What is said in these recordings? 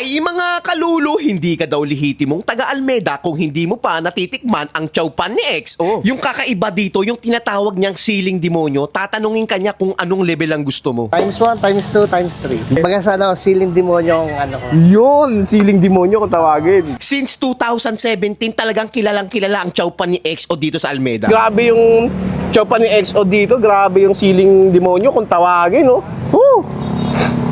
Ay mga kalulu, hindi ka daw lehitimong taga-Almeda kung hindi mo pa natitikman ang chowpan ni XO. Yung kakaiba dito, yung tinatawag niyang siling demonyo, tatanungin ka niya kung anong level ang gusto mo. Times 1, times 2, times 3. Baga sana siling demonyo ang ano ko. Yun, siling demonyo kung tawagin. Since 2017, talagang kilalang kilala ang chowpan ni XO dito sa Almeda. Grabe yung chowpan ni XO dito, grabe yung siling demonyo kung tawagin, no?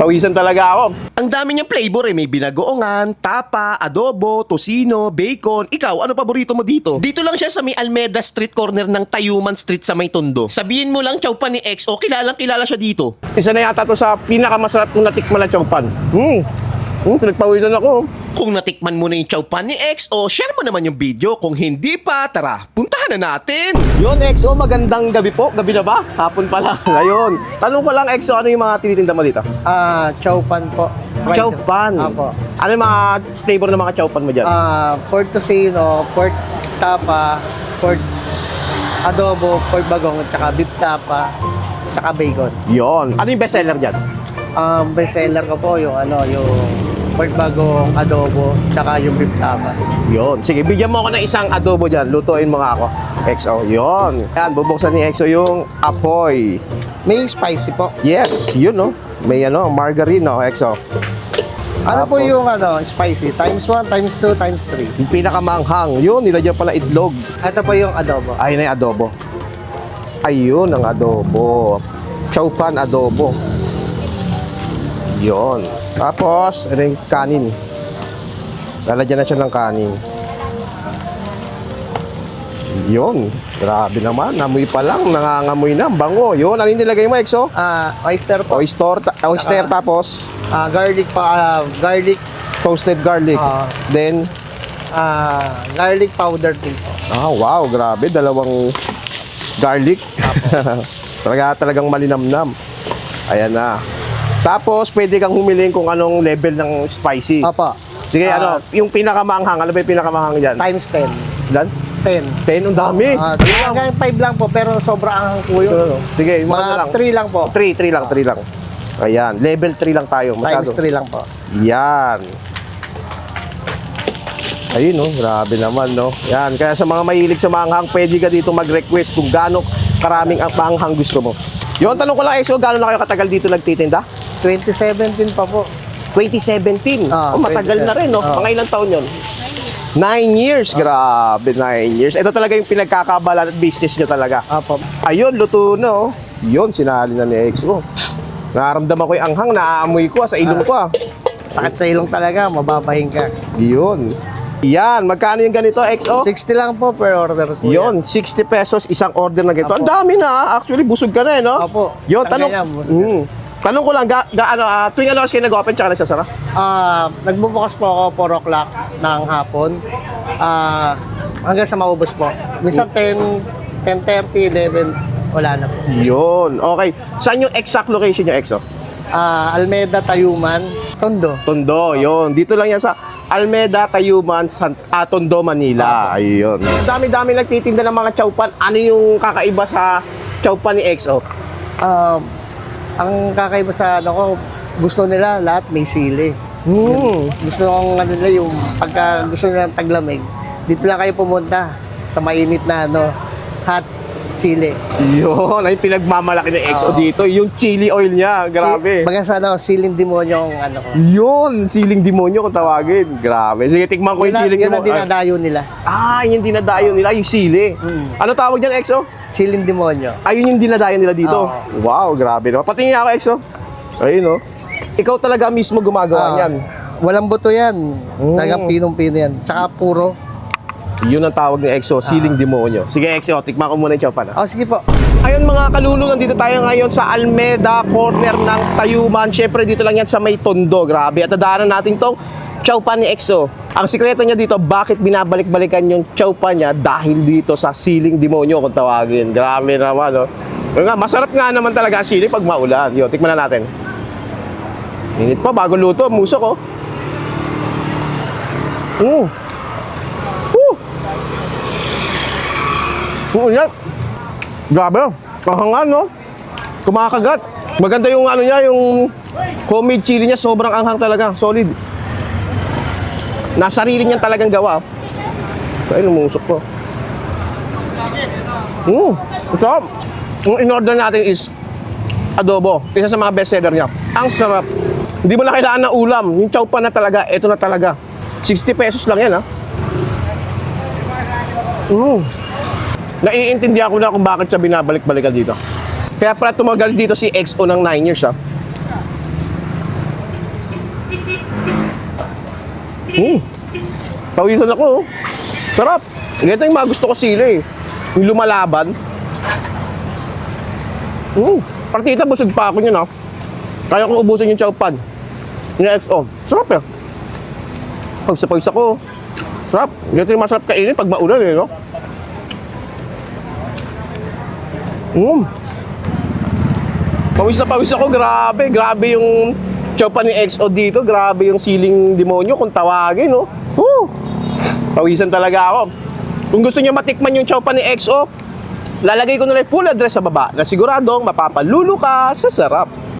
Pawisan talaga ako. Ang dami niyang flavor may binagoongan, tapa, adobo, tosino, bacon. Ikaw, ano paborito mo dito? Dito lang siya sa may Almeda Street corner ng Tayuman Street sa may Tondo. Sabihin mo lang chowpan ni XO, kilalang kilala siya dito. Isa na yata to sa pinakamasarap kong natikman na chowpan. Pinagpawisan ako. Kung natikman mo na yung chowpan ni XO, share mo naman yung video. Kung hindi pa, tara, puntahan na natin. Yun, XO, magandang gabi po. Gabi na ba? Hapon pa lang. Ngayon, tanong ko lang, XO, ano yung mga tinitinda mo dito? Chowpan po. Chowpan. Apo. Ano yung mga flavor ng mga chowpan mo dyan? Pork tocino, pork tapa, pork adobo, pork bagong, tsaka beef tapa, tsaka bacon. Yun. Ano yung bestseller dyan? Bestseller ko po yung yung pork bagong adobo, tsaka yung beef tapa. Yun. Sige, bigyan mo ako ng isang adobo dyan. Lutuin mo nga ako. XO. Yun. Yan, bubuksan ni XO yung apoy. May spicy po. Yes, yun, no? May margarine, no, XO. Ano po yung spicy? Times 1, times 2, times 3. Yung pinakamanghang. Yun, nilagyan pala itlog. Ito po yung adobo. Ayun na yung adobo. Ayun ang adobo. Chowpan adobo. Yun. Tapos, ano yung kanin. Lalagyan na siya ng kanin. Yun. Grabe naman. Namoy pa lang. Nangangamoy na. Bango. Yun. Ano yung nilagay mo, XO? Oyster po. Oyster tapos Garlic pa, garlic, toasted garlic. Then, garlic powder din po. wow. Grabe. Dalawang garlic. Talagang malinamnam. Ayan na. Tapos, pwede kang humiling kung anong level ng spicy. Apa. Sige, yung pinakamanghang. Ano ba yung pinakamanghang dyan? Times 10. Ilan? 10. 10, ang dami. Hanggang 5 lang po, pero sobrang anghang po yun. Sige, yung Mga lang. 3 lang po. 3 lang. Ayan, level 3 lang tayo. Times 3 lang po. Yan. Ayun, no? Grabe naman, no? Yan, kaya sa mga mahilig sa manghang, pwede ka dito mag-request kung gaano karaming ang manghang gusto mo. Yung tanong ko lang, XO, gaano na kayo katagal dito nagtitinda? 2017 pa po. 2017. Matagal na rin, no? Oh. Mga ilang taon yun? 9 years. Grabe, 9 years. Ito talaga yung pinagkakabalan at business nyo talaga. Apo. Ayun, luto na, oh. Yun, sinali na ni XO. Nararamdaman ko yung anghang, naaamoy ko sa ilong ko. Sakit sa ilong talaga, mababahin ka. Yun. Yan, magkano yung ganito, XO? 60 lang po per order po. Yun, 60 pesos isang order na ganito. Apo. Ang dami na, actually, busog ka na eh, no? Opo. Yun, Isang tanong, ganyan, busog tanong ko lang, tuwing ano oras kayo nag-open tsaka nagsasara? Nagbubukas po ako 4 o'clock ng hapon. Hanggang sa maubos po. Minsan 10:30, 11, wala na po. Yun, okay. Saan yung exact location yung XO? Almeda, Tayuman, Tondo. Tondo, yun. Dito lang yan sa Almeda, Tayuman, Tondo, Manila. Ayun. Dami-dami nagtitinda ng mga chowpan. Ano yung kakaiba sa chowpan ni XO? Ang kakaiba sa ko, gusto nila lahat may sili. Gusto kong nila yung pagka gusto nila ng taglamig, dito lang kayo pumunta sa mainit na hot sili. Yun, ay pinagmamalaki ng XO dito. Yung chili oil niya, grabe. Baga sa siling demonyo ang ko. Yun, siling demonyo kung tawagin. Grabe. Sige, tikman ko yung siling Yun ang demonyo. dinadayo nila. Yung dinadayo nila, yung sili. Ano tawag dyan, XO? Siling demonyo. Ayun yung dinadayo nila dito. Wow, grabe no. Patingin ako, XO. Ayun no. Ikaw talaga mismo gumagawa niyan. Walang buto yan. Talagang pinong-pino yan. Tsaka puro. Yun ang tawag ni XO, siling demonyo. Sige, XO, tikman ko muna yung chowpan. Sige po. Ayun mga kalulu, nandito tayo ngayon sa Almeda, corner ng Tayuman. Syempre dito lang yan sa may Tondo. Grabe. At dadaanan natin tong chowpan ni XO. Ang sikreto niya dito, bakit binabalik-balikan yung chowpan niya? Dahil dito sa siling demonyo kung tawagin. Grabe naman, no? Yun nga, masarap nga naman talaga ang sili pag maulan. Yun, tikman na natin. Init pa, bago luto, musok, oh. Yan. Grabe, kahangan, no? Kumakagat. Maganda yung ano niya, yung homemade chili niya, sobrang anghang talaga, solid. Nasarili niyan talagang gawa. Ay, lumusok ko. Ito, yung in-order natin is adobo. Isa sa mga best-seller niya. Ang sarap. Hindi mo na kailangan ng ulam. Yung chow pan na talaga, ito na talaga. 60 pesos lang yan, ha? Naiintindihan ko na kung bakit siya binabalik-balikan dito. Kaya pala tumagal dito si XO ng 9 years, ha? Pawisan ako, oh. Sarap. Ganito yung mga gusto ko sila, eh. Yung lumalaban. Partita, busog pa ako yun, ha? Kaya kong ubusin yung chow pan ni XO. Sarap, eh. Pagsa ako. Sarap. Ganito yung masarap kainin pag maulan, eh, no? Pawis ako. Grabe yung chow pan ni XO dito. Grabe yung siling demonyo kung tawagin, no? Pawisan talaga ako. Kung gusto niyo matikman yung chow pan ni XO, lalagay ko na lang full address sa baba na siguradong mapapalulo ka sa sarap.